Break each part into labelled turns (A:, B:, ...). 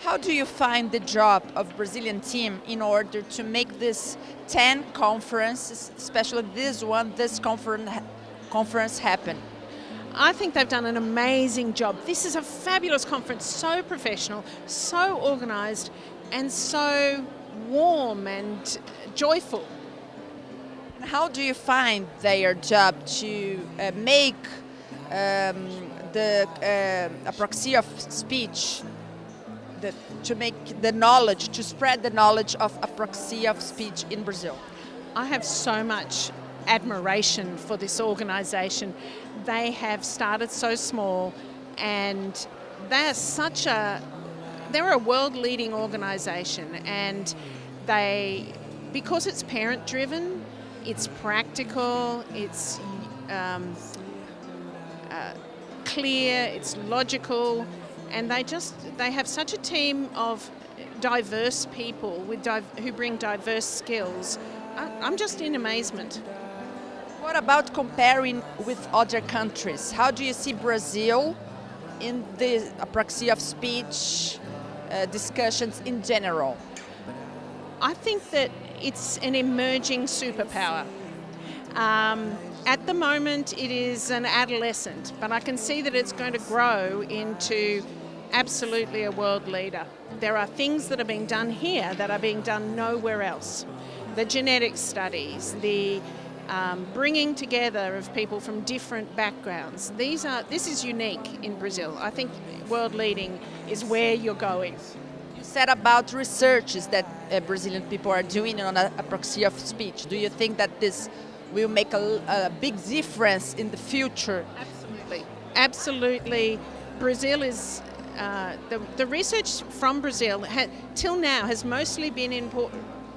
A: How do you find the job of Brazilian team in order to make this 10 conferences, especially this conference happen?
B: I think they've done an amazing job. This is a fabulous conference, so professional, so organised, and so warm and joyful.
A: How do you find their job to make the Apraxia speech, to make the knowledge, to spread the knowledge of Apraxia speech in Brazil?
B: I have so much admiration for this organisation. They have started so small, and they're a world-leading organisation, and because it's parent-driven, it's practical, it's clear, it's logical, and they have such a team of diverse people who bring diverse skills. I'm just in amazement.
A: What about comparing with other countries? How do you see Brazil in the Apraxia of speech discussions in general?
B: I think that it's an emerging superpower. At the moment it is an adolescent, but I can see that it's going to grow into absolutely a world leader. There are things that are being done here that are being done nowhere else. The genetic studies, the bringing together of people from different backgrounds. This is unique in Brazil. I think world leading is where you're going.
A: You said about researches that Brazilian people are doing on Apraxia of speech. Do you think that this will make a big difference in the future?
B: Absolutely. Absolutely. Brazil is, the research from Brazil till now has mostly been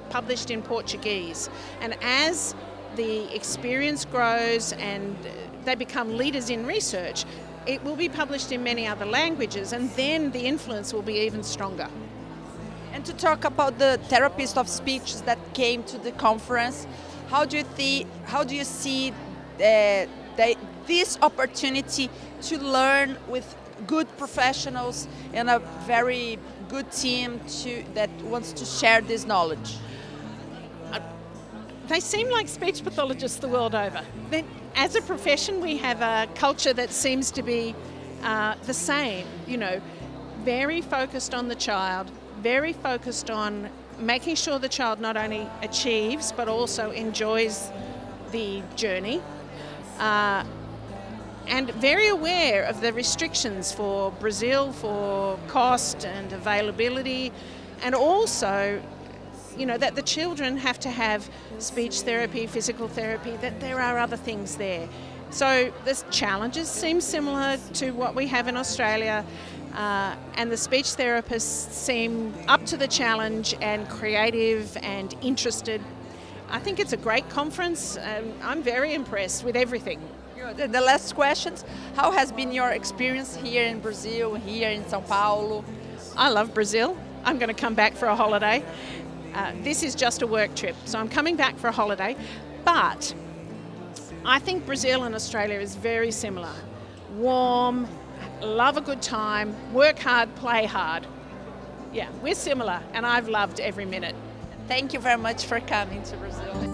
B: published in Portuguese. And as the experience grows and they become leaders in research, it will be published in many other languages, and then the influence will be even stronger.
A: And to talk about the therapists of speech that came to the conference, how do you see this opportunity to learn with good professionals and a very good team that wants to share this knowledge?
B: They seem like speech pathologists the world over. As a profession, we have a culture that seems to be the same, very focused on the child, very focused on making sure the child not only achieves but also enjoys the journey, and very aware of the restrictions for Brazil for cost and availability, and also that the children have to have speech therapy, physical therapy, that there are other things there. So the challenges seem similar to what we have in Australia, and the speech therapists seem up to the challenge and creative and interested. I think it's a great conference. I'm very impressed with everything.
A: The last questions, how has been your experience here in Brazil, here in São Paulo?
B: I love Brazil. I'm going to come back for a holiday. This is just a work trip, so I'm coming back for a holiday. But I think Brazil and Australia is very similar. Warm, love a good time, work hard, play hard. Yeah, we're similar, and I've loved every minute.
A: Thank you very much for coming to Brazil.